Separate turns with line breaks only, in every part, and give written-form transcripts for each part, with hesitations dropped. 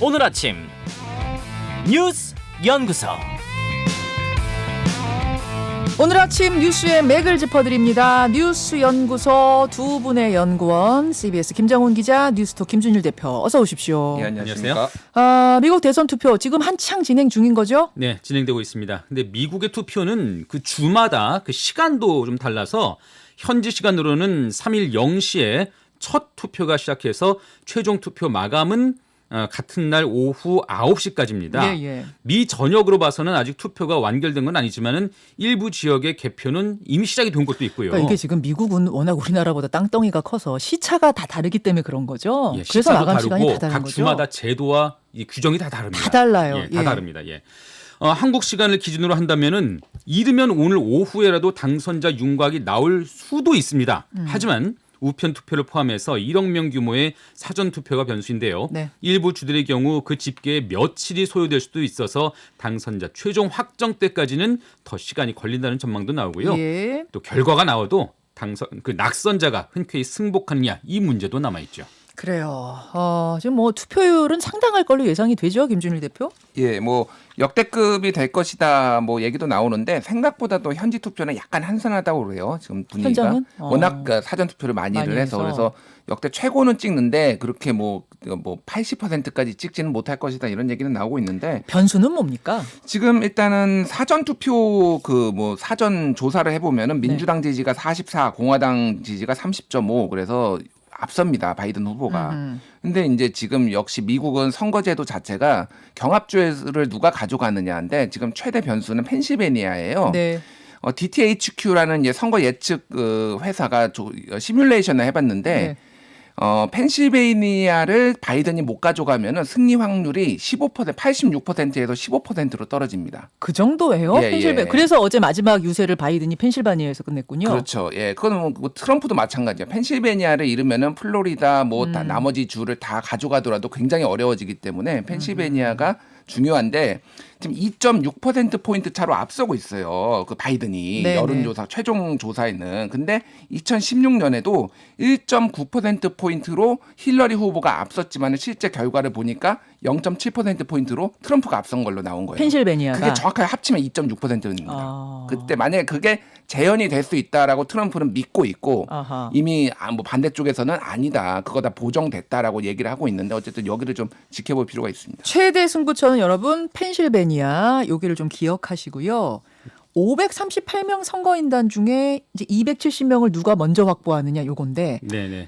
오늘 아침 뉴스 연구소.
오늘 아침 뉴스의 맥을 짚어드립니다. 뉴스 연구소 두 분의 연구원, CBS 김정훈 기자, 뉴스톱 김준일 대표, 어서 오십시오.
네, 안녕하세요.
미국 대선 투표 지금 한창 진행 중인 거죠?
네, 진행되고 있습니다. 근데 미국의 투표는 그 주마다 그 시간도 좀 달라서 현지 시간으로는 3일 0시에 첫 투표가 시작해서 최종 투표 마감은 같은 날 오후 9시까지입니다.
예.
미 전역으로 봐서는 아직 투표가 완결된 건 아니지만은 일부 지역의 개표는 이미 시작이 된 곳도 있고요.
그러니까 이게 지금 미국은 워낙 우리나라보다 땅덩이가 커서 시차가 다 다르기 때문에 그런 거죠.
예,
그래서
시차도
마감 시간이
다르고
다 다른
각
거죠.
주마다 제도와 이 규정이 다 다릅니다.
다 달라요.
다 다릅니다. 예. 한국 시간을 기준으로 한다면은 이르면 오늘 오후에라도 당선자 윤곽이 나올 수도 있습니다. 하지만 우편 투표를 포함해서 1억 명 규모의 사전 투표가 변수인데요.
네.
일부 주들의 경우 그 집계에 며칠이 소요될 수도 있어서 당선자 최종 확정 때까지는 더 시간이 걸린다는 전망도 나오고요.
예.
또 결과가 나와도 낙선자가 흔쾌히 승복하느냐 이 문제도 남아 있죠.
그래요. 지금 뭐 투표율은 상당할 걸로 예상이 되죠, 김준일 대표?
예, 뭐 역대급이 될 것이다 뭐 얘기도 나오는데 생각보다도 현지 투표는 약간 한산하다고 그래요. 지금 분위기가
현장은?
워낙 사전 투표를 많이들
많이
해서
해서.
그래서 역대 최고는 찍는데 그렇게 뭐 80%까지 찍지는 못할 것이다 이런 얘기는 나오고 있는데
변수는 뭡니까?
지금 일단은 사전 투표 사전 조사를 해보면은 민주당 지지가 44, 공화당 지지가 30.5 그래서 앞섭니다. 바이든 후보가. 근데 이제 지금 역시 미국은 선거제도 자체가 경합주를 누가 가져가느냐인데 지금 최대 변수는 펜실베니아예요.
네.
DTHQ라는 이제 선거 예측 회사가 시뮬레이션을 해봤는데
네.
펜실베니아를 바이든이 못 가져가면은 승리 확률이 86%에서 15%로 떨어집니다.
그 정도예요?
예.
그래서 어제 마지막 유세를 바이든이 펜실바니아에서 끝냈군요.
그렇죠. 예, 그건 뭐 트럼프도 마찬가지예요. 펜실베니아를 잃으면은 플로리다 다 나머지 주를 다 가져가더라도 굉장히 어려워지기 때문에 펜실베니아가 중요한데 지금 2.6% 포인트 차로 앞서고 있어요. 그 바이든이
네네.
여론조사 최종 조사에는. 근데 2016년에도 1.9% 포인트로 힐러리 후보가 앞섰지만 실제 결과를 보니까 0.7% 포인트로 트럼프가 앞선 걸로 나온 거예요.
펜실베니아가.
그게 정확하게 합치면 2.6%입니다.
아.
그때 만약에 그게 재현이 될 수 있다라고 트럼프는 믿고 있고
아하.
이미 뭐 반대쪽에서는 아니다. 그거 다 보정됐다라고 얘기를 하고 있는데 어쨌든 여기를 좀 지켜볼 필요가 있습니다.
최대 승부처는 여러분 펜실베니아 여기를 좀 기억하시고요. 538명 선거인단 중에 이제 270명을 누가 먼저 확보하느냐 요건데
네네.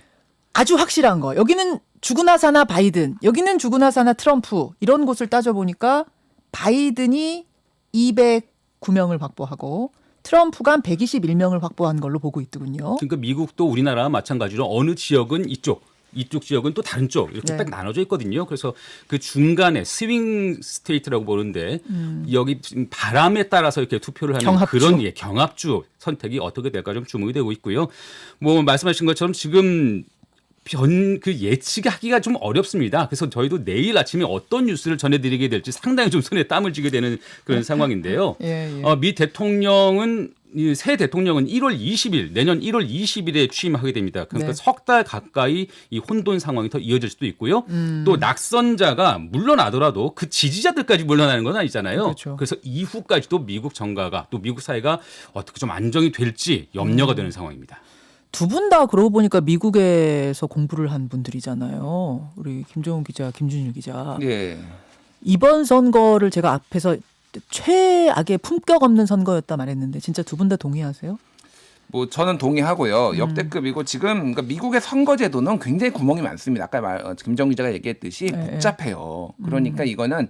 아주 확실한 거. 여기는 죽으나 사나 바이든, 여기는 죽으나 사나 트럼프 이런 곳을 따져보니까 바이든이 209명을 확보하고 트럼프가 한 121명을 확보한 걸로 보고 있더군요.
그러니까 미국도 우리나라와 마찬가지로 어느 지역은 이쪽 지역은 또 다른 쪽 이렇게
네.
딱 나눠져 있거든요. 그래서 그 중간에 스윙 스테이트라고 보는데 여기 지금 바람에 따라서 이렇게 투표를 하는
경합주.
그런 경합주 선택이 어떻게 될까 좀 주목이 되고 있고요. 뭐 말씀하신 것처럼 지금 그 예측하기가 좀 어렵습니다. 그래서 저희도 내일 아침에 어떤 뉴스를 전해드리게 될지 상당히 좀 손에 땀을 쥐게 되는 그런 상황인데요.
예.
새 대통령은 1월 20일 내년 1월 20일에 취임하게 됩니다. 그러니까
네.
석 달 가까이 이 혼돈 상황이 더 이어질 수도 있고요. 또 낙선자가 물러나더라도 그 지지자들까지 물러나는 건 아니잖아요.
그렇죠.
그래서 이후까지도 미국 정가가 또 미국 사회가 어떻게 좀 안정이 될지 염려가 되는 상황입니다.
두 분 다 그러고 보니까 미국에서 공부를 한 분들이잖아요. 우리 김정훈 기자, 김준일 기자.
예.
이번 선거를 제가 앞에서 최악의 품격 없는 선거였다 말했는데 진짜 두 분 다 동의하세요?
뭐 저는 동의하고요. 역대급이고 지금 그러니까 미국의 선거제도는 굉장히 구멍이 많습니다. 아까 김정 기자가 얘기했듯이
네.
복잡해요. 그러니까 이거는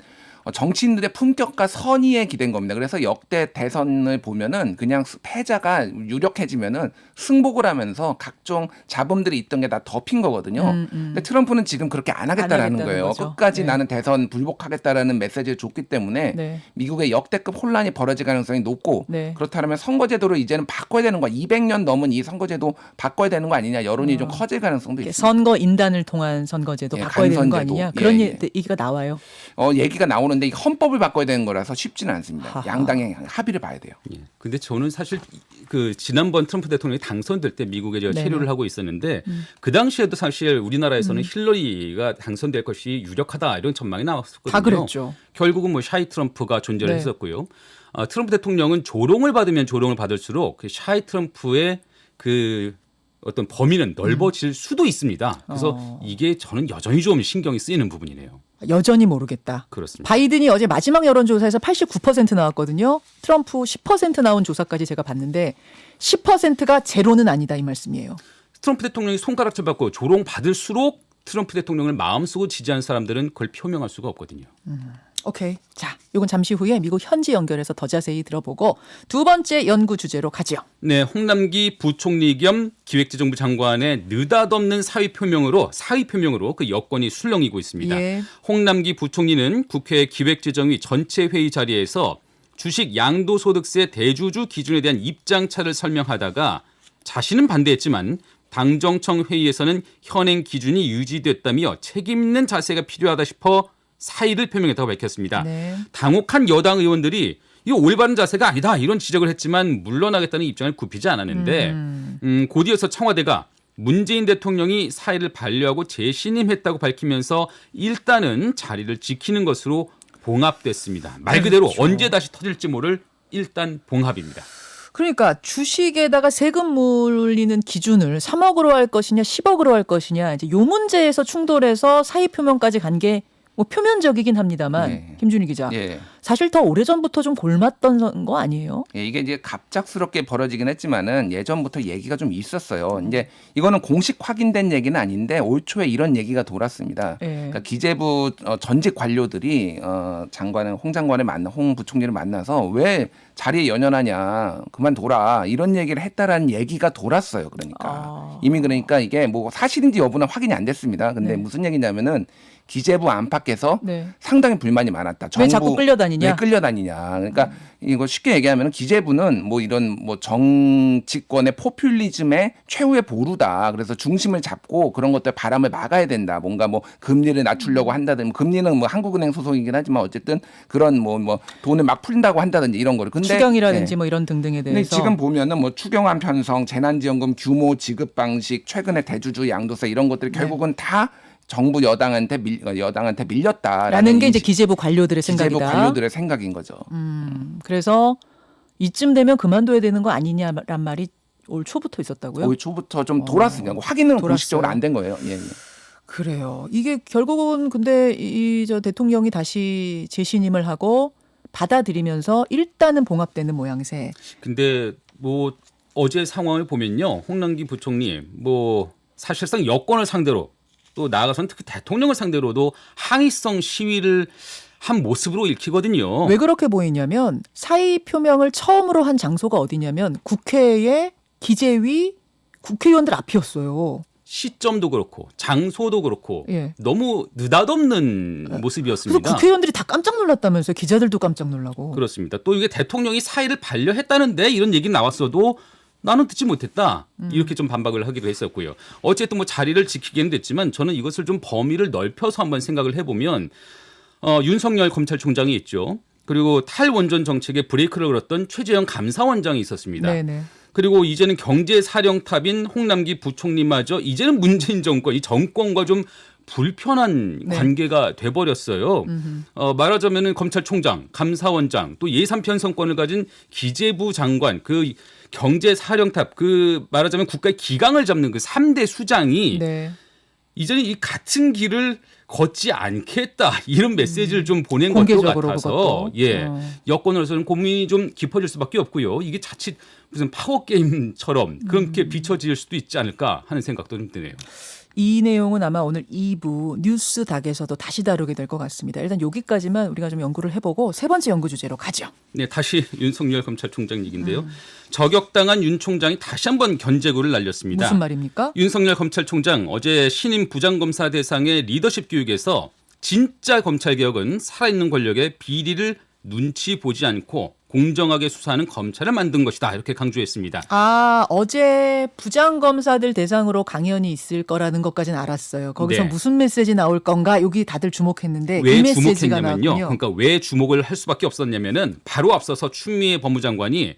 정치인들의 품격과 선의에 기댄 겁니다. 그래서 역대 대선을 보면은 그냥 패자가 유력해지면은 승복을 하면서 각종 잡음들이 있던 게 다 덮인 거거든요. 근데 트럼프는 지금 그렇게 안 하겠다라는
하겠다는
거예요.
거죠.
끝까지
네.
나는 대선 불복하겠다라는 메시지를 줬기 때문에
네.
미국의 역대급 혼란이 벌어질 가능성이 높고
네.
그렇다면 선거제도를 이제는 바꿔야 되는 거야. 200년 넘은 이 선거제도 바꿔야 되는 거 아니냐. 여론이 좀 커질 가능성도 있습니다.
선거 인단을 통한 선거제도
예,
바꿔야 되는 거
간선제도.
아니냐 그런
예.
얘기가 나와요.
얘기가 나오는 건데 이 헌법을 바꿔야 되는 거라서 쉽지는 않습니다.
하하.
양당의 합의를 봐야 돼요.
예. 근데 저는 사실 그 지난번 트럼프 대통령이 당선될 때 미국에 제가
네네.
체류를 하고 있었는데 그 당시에도 사실 우리나라에서는 힐러리가 당선될 것이 유력하다 이런 전망이 나왔었거든요.
다 그랬죠.
결국은 뭐 샤이 트럼프가 존재를
네.
했었고요. 트럼프 대통령은 조롱을 받으면 조롱을 받을수록 그 샤이 트럼프의 그 어떤 범위는 넓어질 수도 있습니다. 그래서 이게 저는 여전히 좀 신경이 쓰이는 부분이네요.
여전히 모르겠다.
그렇습니다.
바이든이 어제 마지막 여론조사에서 89% 나왔거든요. 트럼프 10% 나온 조사까지 제가 봤는데 10%가 제로는 아니다 이 말씀이에요.
트럼프 대통령이 손가락질 받고 조롱 받을수록 트럼프 대통령을 마음속으로 지지하는 사람들은 그걸 표명할 수가 없거든요.
오케이. 자, 이건 잠시 후에 미국 현지 연결해서 더 자세히 들어보고 두 번째 연구 주제로 가죠.
네, 홍남기 부총리 겸 기획재정부 장관의 느닷없는 사의 표명으로 그 여권이 술렁이고 있습니다.
예.
홍남기 부총리는 국회 기획재정위 전체 회의 자리에서 주식 양도소득세 대주주 기준에 대한 입장차를 설명하다가 자신은 반대했지만 당정청 회의에서는 현행 기준이 유지됐다며 책임 있는 자세가 필요하다 싶어 사의를 표명했다고 밝혔습니다.
네.
당혹한 여당 의원들이 이거 올바른 자세가 아니다 이런 지적을 했지만 물러나겠다는 입장을 굽히지 않았는데 곧이어서 청와대가 문재인 대통령이 사의를 반려하고 재신임했다고 밝히면서 일단은 자리를 지키는 것으로 봉합됐습니다. 말 그대로
그렇죠.
언제 다시 터질지 모를 일단 봉합입니다.
그러니까 주식에다가 세금 물리는 기준을 3억으로 할 것이냐 10억으로 할 것이냐 이제 요 문제에서 충돌해서 사의 표명까지 간 게 뭐 표면적이긴 합니다만
네.
김준희 기자
예.
사실 더 오래전부터 좀 골맞던 거 아니에요?
예, 이게 이제 갑작스럽게 벌어지긴 했지만은 예전부터 얘기가 좀 있었어요. 이제 이거는 공식 확인된 얘기는 아닌데 올 초에 이런 얘기가 돌았습니다.
예.
그러니까 기재부 전직 관료들이 홍 부총리를 만나서 왜 자리에 연연하냐 그만둬라 이런 얘기를 했다라는 얘기가 돌았어요. 그러니까 이미 그러니까 이게 뭐 사실인지 여부는 확인이 안 됐습니다. 근데
네.
무슨 얘기냐면은 기재부 안팎에서
네.
상당히 불만이 많았다.
왜 자꾸 끌려다니냐?
왜 끌려다니냐. 그러니까 이거 쉽게 얘기하면 기재부는 뭐 이런 뭐 정치권의 포퓰리즘의 최후의 보루다. 그래서 중심을 잡고 그런 것들 바람을 막아야 된다. 뭔가 뭐 금리를 낮추려고 한다든지 금리는 뭐 한국은행 소속이긴 하지만 어쨌든 그런 뭐 돈을 막 풀린다고 한다든지 이런 거를. 근데
추경이라든지
네.
뭐 이런 등등에
근데
대해서
지금 보면은 뭐 추경안 편성, 재난지원금 규모 지급 방식, 최근에 대주주 양도세 이런 것들이 결국은 다 정부 여당한테 밀렸다라는
라는 게 이제 기재부 관료들의
기재부
생각이다.
관료들의 생각인 거죠.
그래서 이쯤 되면 그만둬야 되는 거 아니냐란 말이 올 초부터 있었다고요?
올 초부터 좀 돌았습니다. 확인은
돌았어요.
공식적으로 안 된 거예요. 예.
그래요. 이게 결국은 근데 이 저 대통령이 다시 재신임을 하고 받아들이면서 일단은 봉합되는 모양새.
근데 뭐 어제 상황을 보면요. 홍남기 부총리 뭐 사실상 여권을 상대로 또 나아가서는 특히 대통령을 상대로도 항의성 시위를 한 모습으로 읽히거든요.
왜 그렇게 보이냐면 사의 표명을 처음으로 한 장소가 어디냐면 국회의 기재위 국회의원들 앞이었어요.
시점도 그렇고 장소도 그렇고
예.
너무 느닷없는 모습이었습니다.
그래서 국회의원들이 다 깜짝 놀랐다면서요. 기자들도 깜짝 놀라고.
그렇습니다. 또 이게 대통령이 사의를 반려했다는데 이런 얘기 나왔어도 나는 듣지 못했다. 이렇게 좀 반박을 하기도 했었고요. 어쨌든 뭐 자리를 지키기는 됐지만 저는 이것을 좀 범위를 넓혀서 한번 생각을 해보면 윤석열 검찰총장이 있죠. 그리고 탈원전 정책에 브레이크를 걸었던 최재형 감사원장이 있었습니다.
네네.
그리고 이제는 경제사령탑인 홍남기 부총리마저 이제는 문재인 정권, 이 정권과 좀 불편한
네.
관계가 돼버렸어요. 말하자면 검찰총장, 감사원장, 또 예산 편성권을 가진 기재부 장관, 그 경제사령탑, 그 말하자면 국가의 기강을 잡는 그 3대 수장이
네.
이제는 이 같은 길을 걷지 않겠다 이런 메시지를 좀 보낸 것도
공개적으로
같아서
그것도.
예 여권으로서는 고민이 좀 깊어질 수밖에 없고요. 이게 자칫 무슨 파워 게임처럼 그렇게 비춰질 수도 있지 않을까 하는 생각도 좀 드네요.
이 내용은 아마 오늘 2부 뉴스 닥에서도 다시 다루게 될 것 같습니다. 일단 여기까지만 우리가 좀 연구를 해보고 세 번째 연구 주제로 가죠.
네, 다시 윤석열 검찰총장 얘기인데요. 저격당한 윤 총장이 다시 한번 견제구를 날렸습니다.
무슨 말입니까?
윤석열 검찰총장 어제 신임 부장검사 대상의 리더십 교육에서 진짜 검찰개혁은 살아있는 권력의 비리를 눈치 보지 않고 공정하게 수사하는 검찰을 만든 것이다. 이렇게 강조했습니다.
아, 어제 부장검사들 대상으로 강연이 있을 거라는 것까지는 알았어요. 거기서
네.
무슨 메시지 나올 건가 여기 다들 주목했는데
왜
이 메시지가
주목했냐면요.
나왔군요.
그러니까 왜 주목을 할 수밖에 없었냐면은 바로 앞서서 추미애 법무장관이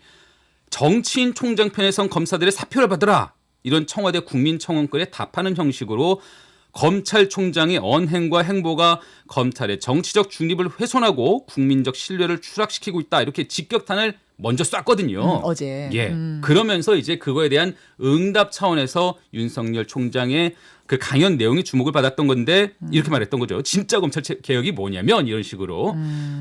정치인 총장 편에 선 검사들의 사표를 받으라. 이런 청와대 국민청원글에 답하는 형식으로 검찰총장의 언행과 행보가 검찰의 정치적 중립을 훼손하고 국민적 신뢰를 추락시키고 있다. 이렇게 직격탄을 먼저 쐈거든요.
어제.
예. 그러면서 이제 그거에 대한 응답 차원에서 윤석열 총장의 그 강연 내용이 주목을 받았던 건데 이렇게 말했던 거죠. 진짜 검찰 개혁이 뭐냐면 이런 식으로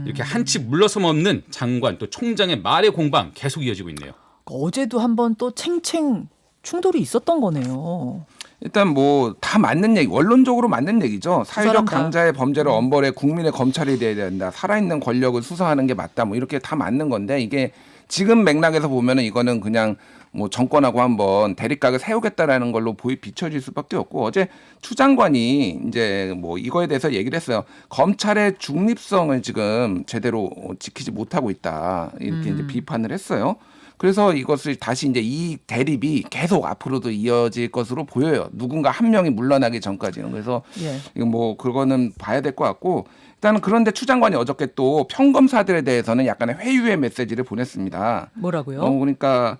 이렇게 한치 물러섬 없는 장관 또 총장의 말의 공방 계속 이어지고 있네요.
어제도 한번 또 챙챙 충돌이 있었던 거네요.
일단 뭐 다 맞는 얘기, 원론적으로 맞는 얘기죠. 사회적
사람 다.
강자의 범죄를 엄벌해 국민의 검찰이 돼야 된다. 살아있는 권력을 수사하는 게 맞다. 뭐 이렇게 다 맞는 건데 이게 지금 맥락에서 보면은 이거는 그냥 뭐 정권하고 한번 대립각을 세우겠다라는 걸로 비춰질 수밖에 없고 어제 추 장관이 이제 뭐 이거에 대해서 얘기를 했어요. 검찰의 중립성을 지금 제대로 지키지 못하고 있다. 이렇게 이제 비판을 했어요. 그래서 이것을 다시 이제 이 대립이 계속 앞으로도 이어질 것으로 보여요. 누군가 한 명이 물러나기 전까지는. 그래서
예.
이거 뭐 그거는 봐야 될 것 같고 일단은 그런데 추 장관이 어저께 또 평검사들에 대해서는 약간의 회유의 메시지를 보냈습니다.
뭐라고요?
그러니까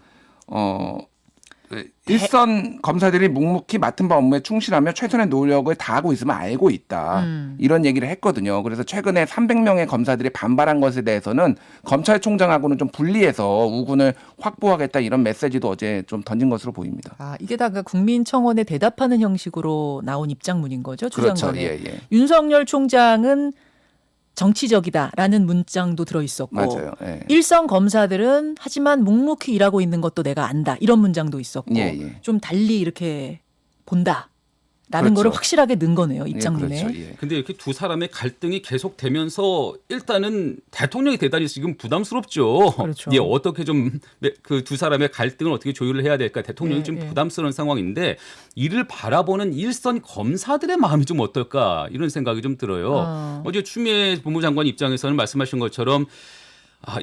일선 검사들이 묵묵히 맡은 바 업무에 충실하며 최선의 노력을 다하고 있음을 알고 있다. 이런 얘기를 했거든요. 그래서 최근에 300명의 검사들이 반발한 것에 대해서는 검찰총장하고는 좀 분리해서 우군을 확보하겠다 이런 메시지도 어제 좀 던진 것으로 보입니다.
아, 이게 다 국민청원에 대답하는 형식으로 나온 입장문인 거죠, 추
그렇죠.
장관의.
예.
윤석열 총장은 정치적이다라는 문장도 들어있었고
맞아요. 예.
일선 검사들은 하지만 묵묵히 일하고 있는 것도 내가 안다 이런 문장도 있었고
예.
좀 달리 이렇게 본다라는
그렇죠.
거를 확실하게 넣은 거네요 입장문에.
예, 그렇죠. 예.
근데 이렇게 두 사람의 갈등이 계속되면서 일단은 대통령이 대단히 지금 부담스럽죠.
그렇죠.
예, 어떻게 좀 그 두 사람의 갈등을 어떻게 조율을 해야 될까 대통령이 좀 부담스러운 상황인데 이를 바라보는 일선 검사들의 마음이 좀 어떨까 이런 생각이 좀 들어요. 어제 추미애 법무장관 입장에서는 말씀하신 것처럼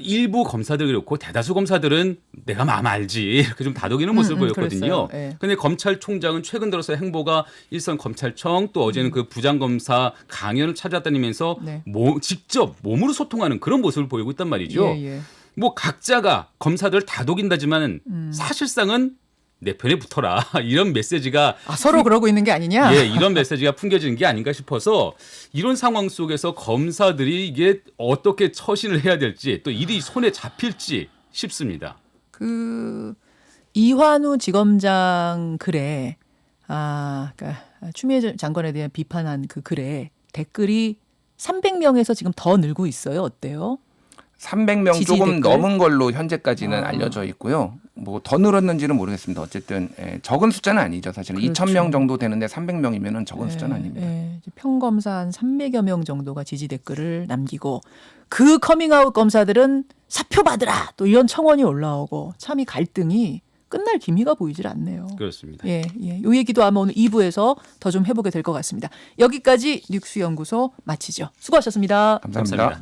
일부 검사들 그렇고 대다수 검사들은 내가 마음 알지 이렇게 좀 다독이는 모습을 보였거든요.
그랬어요.
근데 검찰총장은 최근 들어서 행보가 일선 검찰청 또 어제는 그 부장검사 강연을 찾아다니면서
네.
직접 몸으로 소통하는 그런 모습을 보이고 있단 말이죠.
예.
뭐 각자가 검사들을 다독인다지만 사실상은 내 편에 붙어라 이런 메시지가
서로 그러고 있는 게 아니냐?
예, 이런 메시지가 풍겨지는 게 아닌가 싶어서 이런 상황 속에서 검사들이 이게 어떻게 처신을 해야 될지 또 일이 손에 잡힐지 싶습니다.
그 이환우 지검장 글에 그러니까 추미애 장관에 대한 비판한 그 글에 댓글이 300명에서 지금 더 늘고 있어요. 어때요?
300명
지지
조금
댓글?
넘은 걸로 현재까지는 알려져 있고요. 뭐 더 늘었는지는 모르겠습니다. 어쨌든 적은 숫자는 아니죠. 사실은
그렇죠.
2,000명 정도 되는데 300명이면 적은 숫자는 아닙니다.
평검사 한 300여 명 정도가 지지 댓글을 남기고 그 커밍아웃 검사들은 사표 받으라 또 이런 청원이 올라오고 참 이 갈등이 끝날 기미가 보이질 않네요.
그렇습니다.
이 얘기도 아마 오늘 2부에서 더 좀 해보게 될 것 같습니다. 여기까지 뉴스연구소 마치죠. 수고하셨습니다.
감사합니다.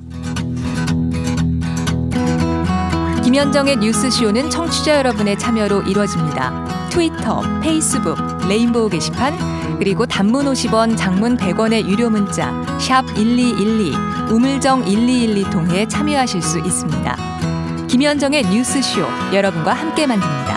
김현정의 뉴스쇼는 청취자 여러분의 참여로 이루어집니다. 트위터, 페이스북, 레인보우 게시판, 그리고 단문 50원, 장문 100원의 유료 문자 샵 1212, 우물정 1212 통해 참여하실 수 있습니다. 김현정의 뉴스쇼 여러분과 함께 만듭니다.